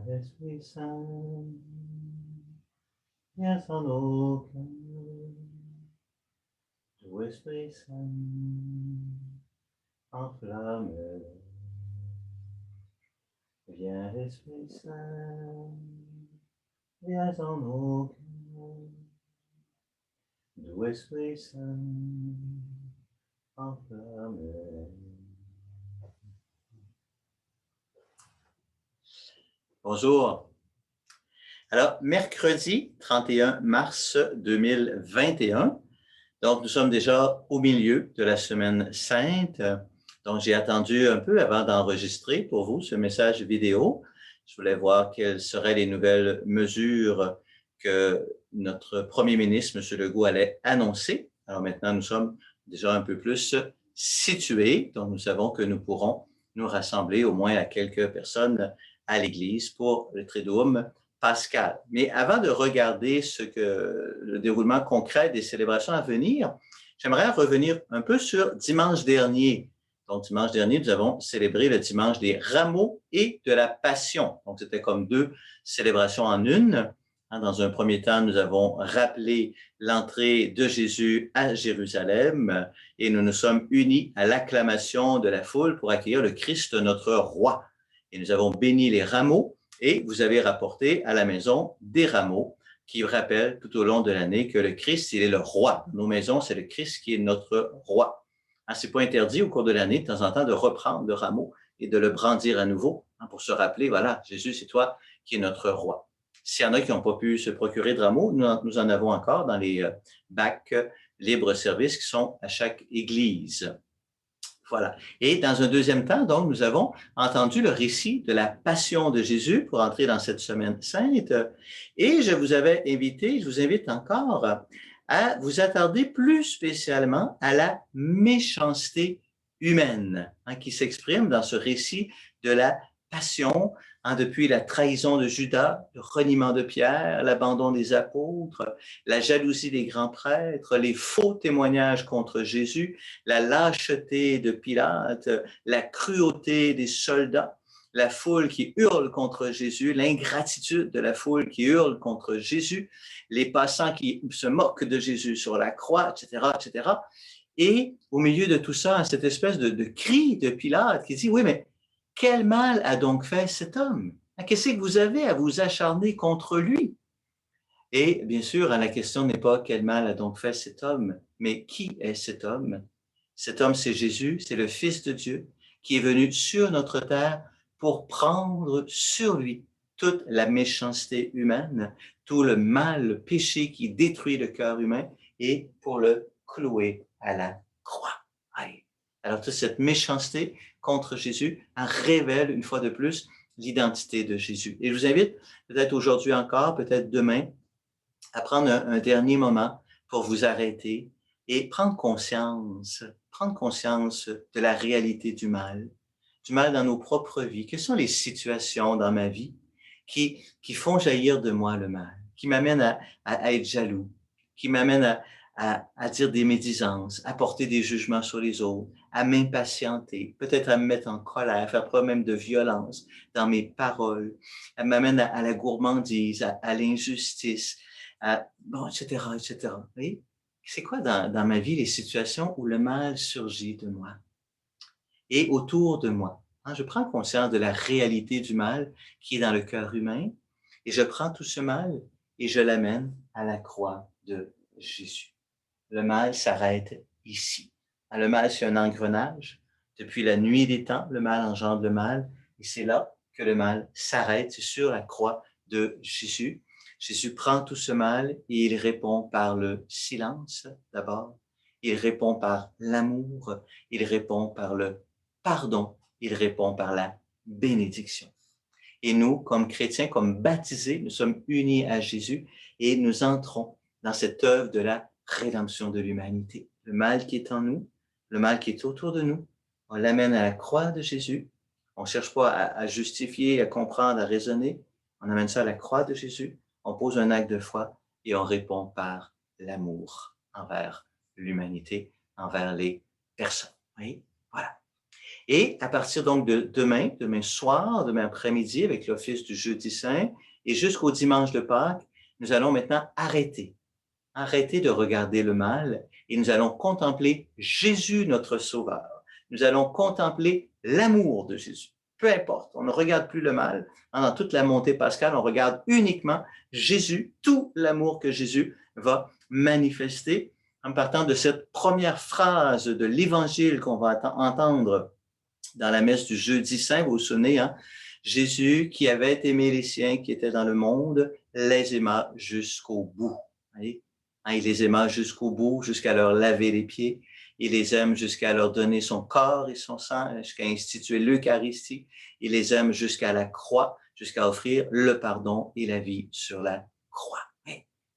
Esprit Saint, viens en nos cœurs. Doux Esprit Saint, enflamme. Viens Esprit Saint, viens en nos cœurs. Doux Esprit Saint, enflamme. Bonjour. Alors, mercredi 31 mars 2021, donc nous sommes déjà au milieu de la semaine sainte. Donc, j'ai attendu un peu avant d'enregistrer pour vous ce message vidéo. Je voulais voir quelles seraient les nouvelles mesures que notre premier ministre, M. Legault, allait annoncer. Alors maintenant, nous sommes déjà un peu plus situés, donc nous savons que nous pourrons nous rassembler au moins à quelques personnes à l'église pour le Triduum pascal. Mais avant de regarder le déroulement concret des célébrations à venir, j'aimerais revenir un peu sur dimanche dernier. Donc, dimanche dernier, nous avons célébré le dimanche des rameaux et de la passion. Donc, c'était comme deux célébrations en une. Dans un premier temps, nous avons rappelé l'entrée de Jésus à Jérusalem et nous nous sommes unis à l'acclamation de la foule pour accueillir le Christ, notre roi. Et nous avons béni les rameaux et vous avez rapporté à la maison des rameaux qui rappellent tout au long de l'année que le Christ, il est le roi. Nos maisons, c'est le Christ qui est notre roi. C'est pas interdit au cours de l'année, de temps en temps, de reprendre le rameau et de le brandir à nouveau pour se rappeler, voilà, Jésus, c'est toi qui es notre roi. S'il y en a qui n'ont pas pu se procurer de rameaux, nous en avons encore dans les bacs libre-service qui sont à chaque église. Voilà. Et dans un deuxième temps, donc, nous avons entendu le récit de la passion de Jésus pour entrer dans cette semaine sainte. Et je vous invite encore à vous attarder plus spécialement à la méchanceté humaine qui s'exprime dans ce récit de la passion, depuis la trahison de Judas, le reniement de Pierre, l'abandon des apôtres, la jalousie des grands prêtres, les faux témoignages contre Jésus, la lâcheté de Pilate, la cruauté des soldats, la foule qui hurle contre Jésus, l'ingratitude de la foule qui hurle contre Jésus, les passants qui se moquent de Jésus sur la croix, etc., etc. Et au milieu de tout ça, cette espèce de cri de Pilate qui dit, oui, mais quel mal a donc fait cet homme? Qu'est-ce que vous avez à vous acharner contre lui? Et bien sûr, la question n'est pas quel mal a donc fait cet homme, mais qui est cet homme? Cet homme, c'est Jésus, c'est le Fils de Dieu qui est venu sur notre terre pour prendre sur lui toute la méchanceté humaine, tout le mal, le péché qui détruit le cœur humain et pour le clouer à la croix. Aïe. Alors toute cette méchanceté contre Jésus révèle une fois de plus l'identité de Jésus. Et je vous invite peut-être aujourd'hui encore, peut-être demain, à prendre un dernier moment pour vous arrêter et prendre conscience de la réalité du mal dans nos propres vies. Quelles sont les situations dans ma vie qui font jaillir de moi le mal, qui m'amènent à être jaloux, qui m'amènent à dire des médisances, à porter des jugements sur les autres, à m'impatienter, peut-être à me mettre en colère, à faire preuve même de violence dans mes paroles, à m'amène à la gourmandise, à l'injustice, bon, etc., etc. Vous voyez? C'est quoi dans ma vie les situations où le mal surgit de moi et autour de moi? Je prends conscience de la réalité du mal qui est dans le cœur humain et je prends tout ce mal et je l'amène à la croix de Jésus. Le mal s'arrête ici. Le mal, c'est un engrenage. Depuis la nuit des temps, le mal engendre le mal et c'est là que le mal s'arrête, c'est sur la croix de Jésus. Jésus prend tout ce mal et il répond par le silence d'abord, il répond par l'amour, il répond par le pardon, il répond par la bénédiction. Et nous, comme chrétiens, comme baptisés, nous sommes unis à Jésus et nous entrons dans cette œuvre de la rédemption de l'humanité. Le mal qui est en nous, le mal qui est autour de nous, on l'amène à la croix de Jésus. On ne cherche pas à justifier, à comprendre, à raisonner. On amène ça à la croix de Jésus. On pose un acte de foi et on répond par l'amour envers l'humanité, envers les personnes. Oui? Voilà. Et à partir donc de demain soir, demain après-midi, avec l'office du jeudi saint, et jusqu'au dimanche de Pâques, nous allons maintenant arrêter de regarder le mal et nous allons contempler Jésus, notre Sauveur. Nous allons contempler l'amour de Jésus. Peu importe, on ne regarde plus le mal. Dans toute la montée pascale, on regarde uniquement Jésus, tout l'amour que Jésus va manifester en partant de cette première phrase de l'Évangile qu'on va entendre dans la messe du jeudi saint, vous vous souvenez, hein? Jésus qui avait aimé les siens qui étaient dans le monde, les aima jusqu'au bout. Voyez? Hein, il les aima jusqu'au bout, jusqu'à leur laver les pieds. Il les aime jusqu'à leur donner son corps et son sang, jusqu'à instituer l'Eucharistie. Il les aime jusqu'à la croix, jusqu'à offrir le pardon et la vie sur la croix.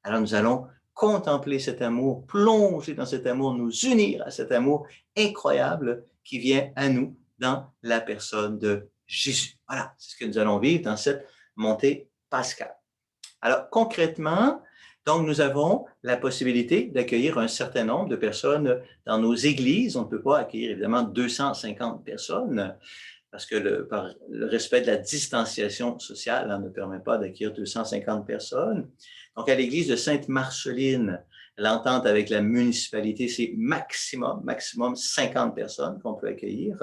Alors nous allons contempler cet amour, plonger dans cet amour, nous unir à cet amour incroyable qui vient à nous dans la personne de Jésus. Voilà, c'est ce que nous allons vivre dans cette montée pascale. Alors concrètement, donc nous avons la possibilité d'accueillir un certain nombre de personnes dans nos églises. On ne peut pas accueillir évidemment 250 personnes parce que par le respect de la distanciation sociale ne permet pas d'accueillir 250 personnes. Donc à l'église de Sainte-Marceline, l'entente avec la municipalité, c'est maximum 50 personnes qu'on peut accueillir.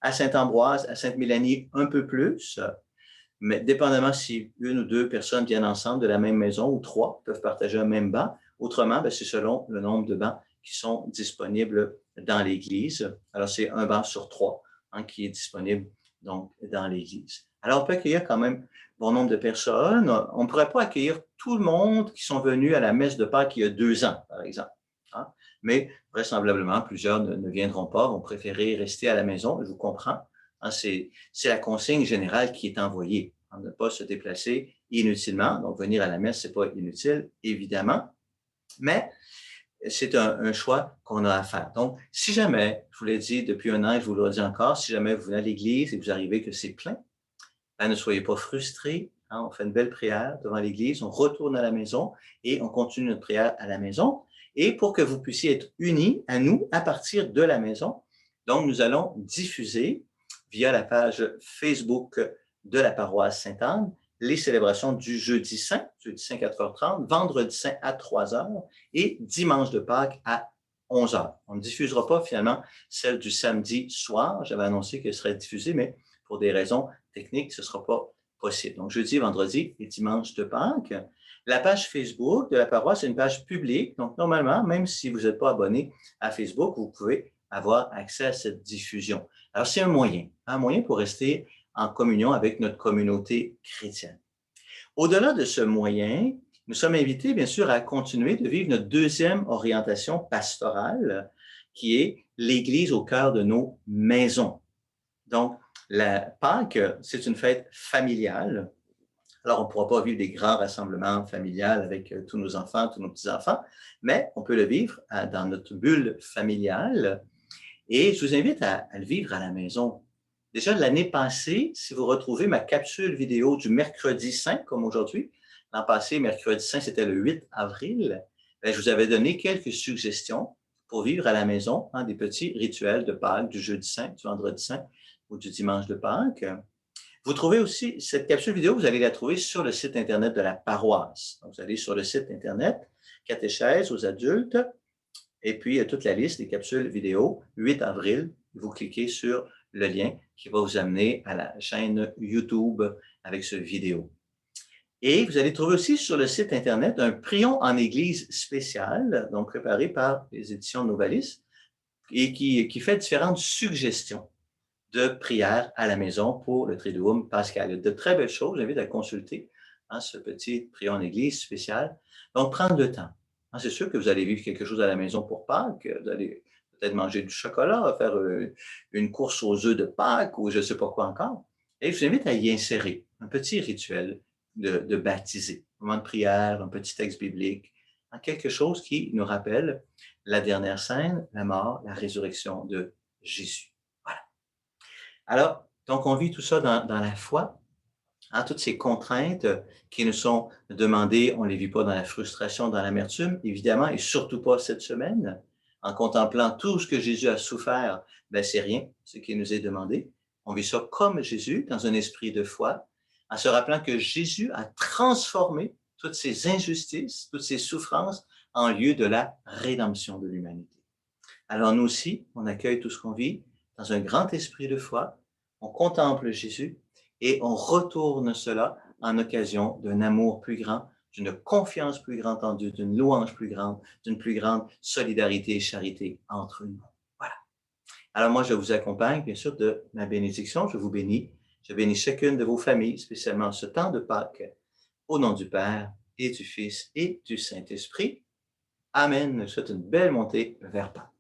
À Saint-Ambroise, à Sainte-Mélanie, un peu plus, mais dépendamment si une ou deux personnes viennent ensemble de la même maison ou trois peuvent partager un même banc. Autrement, c'est selon le nombre de bancs qui sont disponibles dans l'église. Alors, c'est un banc sur trois qui est disponible donc dans l'église. Alors, on peut accueillir quand même bon nombre de personnes. On ne pourrait pas accueillir tout le monde qui sont venus à la messe de Pâques il y a 2 ans, par exemple. Hein? Mais vraisemblablement, plusieurs ne viendront pas, vont préférer rester à la maison. Je vous comprends. Hein, c'est la consigne générale qui est envoyée. Hein, ne pas se déplacer inutilement. Donc, venir à la messe, ce n'est pas inutile, évidemment. Mais c'est un choix qu'on a à faire. Donc, si jamais, je vous l'ai dit depuis 1 an et je vous le redis encore, si jamais vous venez à l'église et vous arrivez que c'est plein, ben, ne soyez pas frustrés. Hein, on fait une belle prière devant l'église, on retourne à la maison et on continue notre prière à la maison. Et pour que vous puissiez être unis à nous à partir de la maison, donc nous allons diffuser via la page Facebook de la paroisse Sainte-Anne les célébrations du jeudi saint 4h30, vendredi saint à 3h et dimanche de Pâques à 11h. On ne diffusera pas finalement celle du samedi soir. J'avais annoncé qu'elle serait diffusée, mais pour des raisons techniques, ce ne sera pas possible. Donc, jeudi, vendredi et dimanche de Pâques. La page Facebook de la paroisse est une page publique. Donc, normalement, même si vous n'êtes pas abonné à Facebook, vous pouvez avoir accès à cette diffusion. Alors, c'est un moyen pour rester en communion avec notre communauté chrétienne. Au-delà de ce moyen, nous sommes invités, bien sûr, à continuer de vivre notre deuxième orientation pastorale, qui est l'Église au cœur de nos maisons. Donc, la Pâques, c'est une fête familiale. Alors, on ne pourra pas vivre des grands rassemblements familiales avec tous nos enfants, tous nos petits-enfants, mais on peut le vivre dans notre bulle familiale. Et je vous invite à le vivre à la maison. Déjà, l'année passée, si vous retrouvez ma capsule vidéo du mercredi saint, comme aujourd'hui, l'an passé, mercredi saint, c'était le 8 avril, je vous avais donné quelques suggestions pour vivre à la maison, des petits rituels de Pâques, du jeudi saint, du vendredi saint ou du dimanche de Pâques. Vous trouvez aussi cette capsule vidéo, vous allez la trouver sur le site Internet de la paroisse. Donc, vous allez sur le site Internet, catéchèse aux adultes, et puis il y a toute la liste des capsules vidéo, 8 avril, vous cliquez sur le lien qui va vous amener à la chaîne YouTube avec ce vidéo. Et vous allez trouver aussi sur le site Internet un prions en Église spécial, donc préparé par les éditions Novalis, et qui fait différentes suggestions de prières à la maison pour le Triduum pascal. Il y a de très belles choses, j'invite à consulter ce petit prions en Église spécial. Donc, prendre le temps. C'est sûr que vous allez vivre quelque chose à la maison pour Pâques, vous allez peut-être manger du chocolat, faire une course aux œufs de Pâques ou je ne sais pas quoi encore. Et je vous invite à y insérer un petit rituel de baptiser, un moment de prière, un petit texte biblique, quelque chose qui nous rappelle la dernière scène, la mort, la résurrection de Jésus. Voilà. Alors, donc on vit tout ça dans la foi. Toutes ces contraintes qui nous sont demandées, on ne les vit pas dans la frustration, dans l'amertume, évidemment, et surtout pas cette semaine. en contemplant tout ce que Jésus a souffert, ben c'est rien, ce qui nous est demandé. On vit ça comme Jésus, dans un esprit de foi, en se rappelant que Jésus a transformé toutes ces injustices, toutes ces souffrances en lieu de la rédemption de l'humanité. Alors nous aussi, on accueille tout ce qu'on vit dans un grand esprit de foi, on contemple Jésus et on retourne cela en occasion d'un amour plus grand, d'une confiance plus grande en Dieu, d'une louange plus grande, d'une plus grande solidarité et charité entre nous. Voilà. Alors moi, je vous accompagne, bien sûr, de ma bénédiction. Je vous bénis. Je bénis chacune de vos familles, spécialement ce temps de Pâques, au nom du Père et du Fils et du Saint-Esprit. Amen. Je vous souhaite une belle montée vers Pâques.